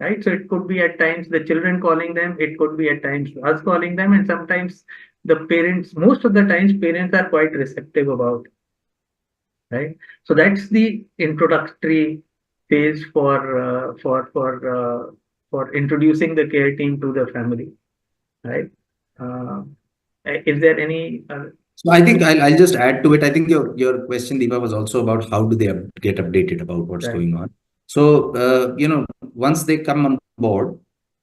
right? So it could be at times the children calling them, it could be at times us calling them, and sometimes the parents, most of the times parents are quite receptive about, right? So that's the introductory phase for introducing the care team to the family, right? Uh, is there any
So I think I'll just add to it. I think your question, Deepa, was also about how do they get updated about what's
right,
going on. So once they come on board,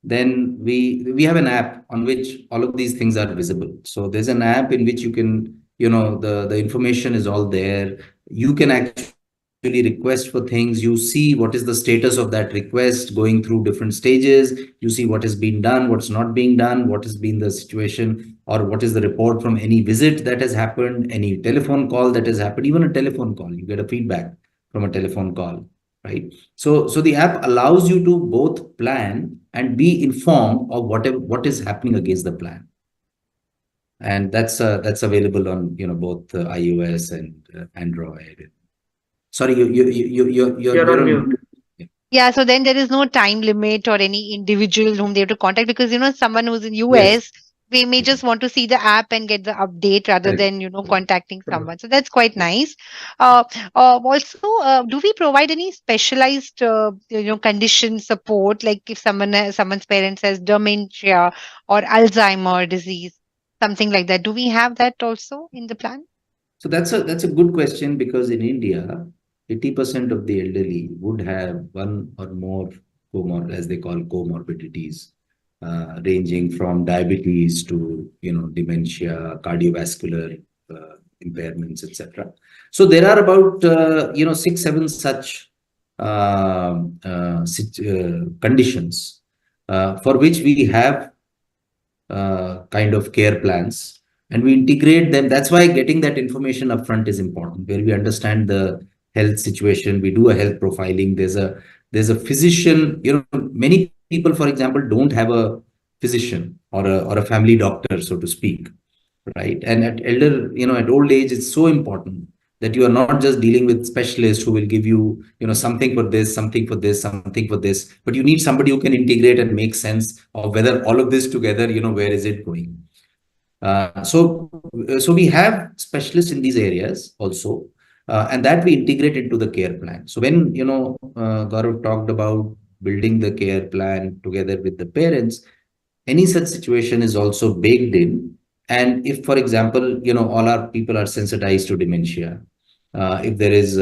then we have an app on which all of these things are visible. So there's an app in which you can the information is all there. You can actually request for things. You see what is the status of that request going through different stages. You see what is being done, what's not being done, what has been the situation, or what is the report from any visit that has happened, any telephone call that has happened. Even a telephone call, you get a feedback from a telephone call, right? So the app allows you to both plan and be informed of what is happening against the plan. And that's available on both iOS and Android. Sorry,
You're on mute.
Yeah, so then there is no time limit or any individual whom they have to contact, because someone who's in
Yes.
US, they may just want to see the app and get the update rather
Correct.
than contacting
Correct.
someone. So that's quite nice. Also, do we provide any specialized condition support, like if someone's parents has dementia or Alzheimer disease, something like that? Do we have that also in the plan?
So that's a good question, because in India, 80% of the elderly would have one or more as they call comorbidities, ranging from diabetes to dementia, cardiovascular impairments, etc. So there are about 6-7 such conditions for which we have kind of care plans, and we integrate them. That's why getting that information upfront is important, where we understand the health situation. We do a health profiling. There's a physician. Many people, for example, don't have a physician or a family doctor, so to speak, right? And at old age, it's so important that you are not just dealing with specialists who will give you something for this, something for this, something for this, but you need somebody who can integrate and make sense of whether all of this together, where is it going. So we have specialists in these areas also, and that we integrate into the care plan. So when Gaurav talked about building the care plan together with the parents, any such situation is also baked in. And if, for example, all our people are sensitized to dementia, if there is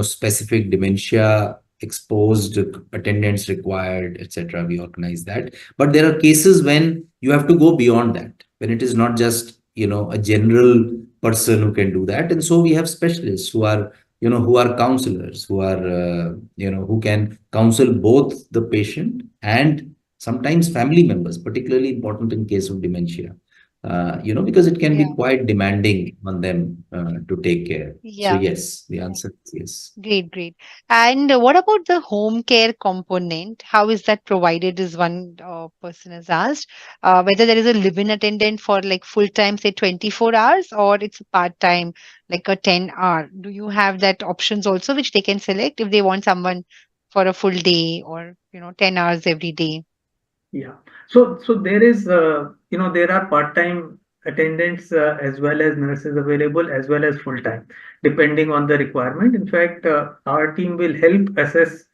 specific dementia exposed attendance required, etc., we organize that. But there are cases when you have to go beyond that, when it is not just a general person who can do that. And so we have specialists who are counselors, who are who can counsel both the patient and sometimes family members, particularly important in case of dementia, because it can be quite demanding on them to take care. So yes, the answer is yes.
Great. And what about the home care component? How is that provided? Is one person has asked whether there is a live-in attendant for like full time, say 24 hours, or it's a part time, like a 10-hour. Do you have that options also, which they can select if they want someone for a full day or 10 hours every day?
Yeah. So there is, there are part-time attendants as well as nurses available, as well as full-time, depending on the requirement. In fact, our team will help assess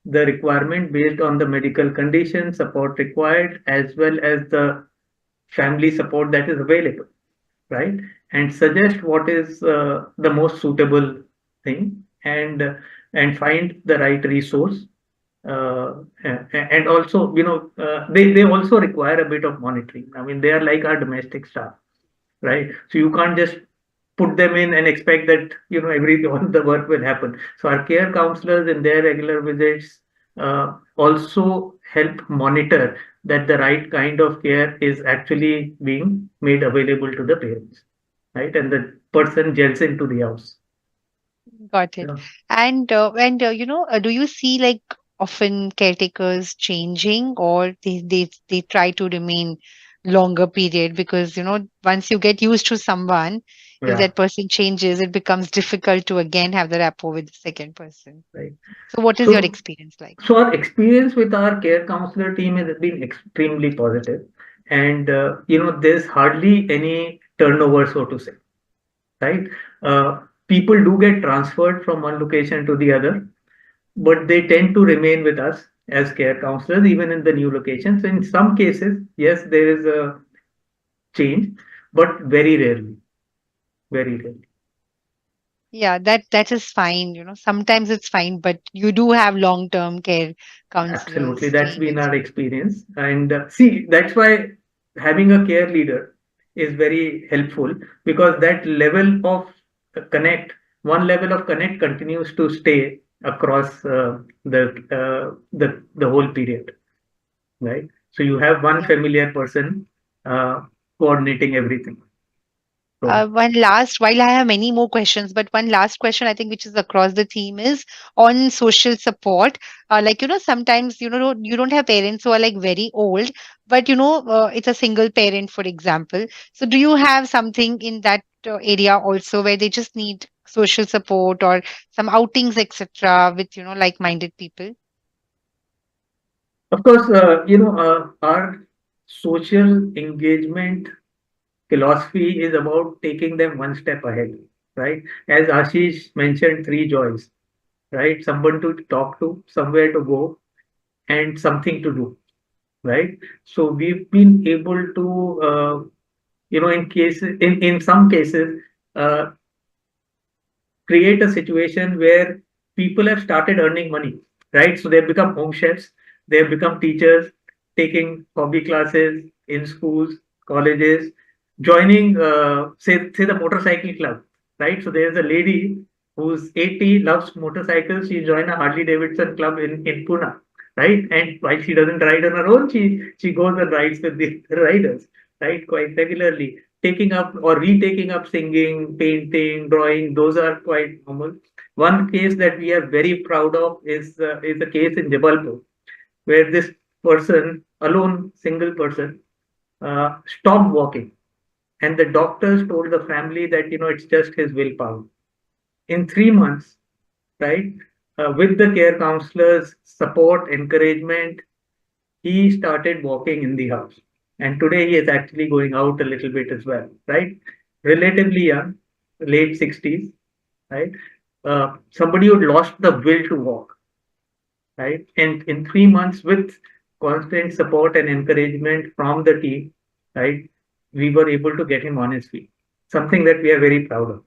the requirement based on the medical condition, support required, as well as the family support that is available, right? And suggest what is the most suitable thing, and find the right resource. And also, they also require a bit of monitoring. I mean, they are like our domestic staff, right? So you can't just put them in and expect that all the work will happen. So our care counselors in their regular visits also help monitor that the right kind of care is actually being made available to the parents, right? And the person gels into the house.
Got it.
Yeah.
And do you see like often caretakers changing, or they try to remain longer period? Because once you get used to someone, if
Yeah,
that person changes, it becomes difficult to again have the rapport with the second person.
right.
So what is your
So
experience like?
So our experience with our care counselor team has been extremely positive, and there's hardly any turnover, so to say, right? People do get transferred from one location to the other, but they tend to remain with us as care counselors even in the new locations. So in some cases, yes, there is a change, but very rarely, very rarely.
Yeah, that is fine. Sometimes it's fine, but you do have long-term care
Absolutely,
counselors
that's
staying
been
with
our
you.
experience, and see, that's why having a care leader is very helpful, because that level of one level of connect continues to stay across the whole period, right? So you have one
Yeah.
familiar person coordinating everything. So
While I have many more questions, but one last question I think which is across the theme is on social support. Sometimes, you don't have parents who are like very old, but it's a single parent, for example. So do you have something in that area also where they just need social support or some outings, etc., with, like-minded people?
of course, our social engagement philosophy is about taking them one step ahead, right? As Ashish mentioned, three joys, right? Someone to talk to, somewhere to go, and something to do, right? So we've been able to, in some cases, uh, create a situation where people have started earning money, right? So they've become home chefs, they've become teachers, taking hobby classes in schools, colleges, joining, say the motorcycle club, right? So there's a lady who's 80, loves motorcycles. She joined a Harley Davidson club in Pune, right? And while she doesn't ride on her own, she goes and rides with the riders, right? Quite regularly, taking up or retaking up singing, painting, drawing, those are quite normal. One case that we are very proud of is a case in Jabalpur, where this person, alone, single person, stopped walking, and the doctors told the family that it's just his willpower. In 3 months, right, with the care counselors' support, encouragement, he started walking in the house. And today he is actually going out a little bit as well, right? Relatively young, late 60s, right? Somebody who lost the will to walk, right? And in 3 months, with constant support and encouragement from the team, right, we were able to get him on his feet. Something that we are very proud of.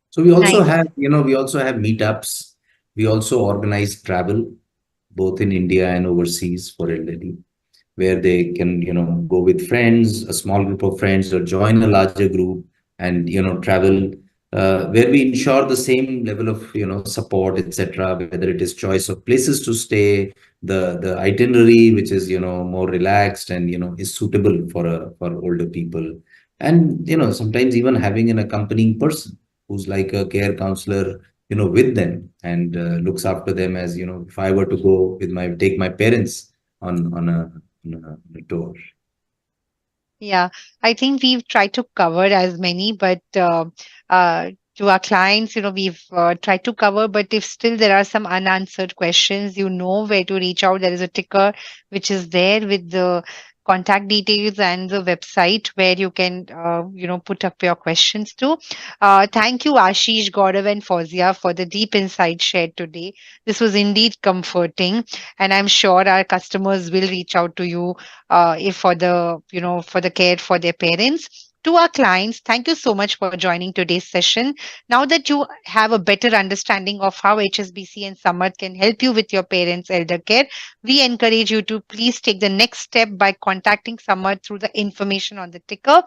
So we also
Nice.
have, we also have meetups. We also organize travel, both in India and overseas for elderly, where they can, go with friends, a small group of friends, or join a larger group and, travel, where we ensure the same level of, support, etc., whether it is choice of places to stay, the itinerary, which is, more relaxed and, is suitable for older people. And, sometimes even having an accompanying person who's like a care counselor, with them and looks after them as, if I were to go with take my parents on a tour.
Yeah, I think we've tried to cover as many, but to our clients, we've tried to cover. But if still there are some unanswered questions, you know where to reach out. There is a ticker which is there with the contact details and the website where you can, put up your questions to. Thank you, Ashish, Gaurav, and Fauzia, for the deep insight shared today. This was indeed comforting, and I'm sure our customers will reach out to you if for the for the care for their parents. To our clients, thank you so much for joining today's session. Now that you have a better understanding of how HSBC and Samarth can help you with your parents' elder care, we encourage you to please take the next step by contacting Samarth through the information on the ticker.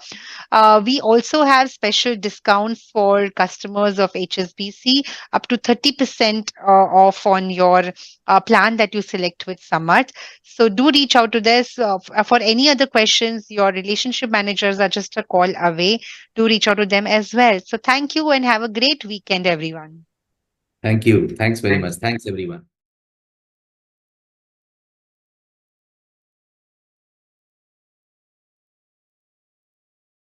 We also have special discounts for customers of HSBC, up to 30% off on your plan that you select with Samarth. So do reach out to this. For any other questions, your relationship managers are just a call away. Do reach out to them as well. So thank you and have a great weekend, everyone.
Thank you. Thanks very
Thank
much. Thanks, everyone.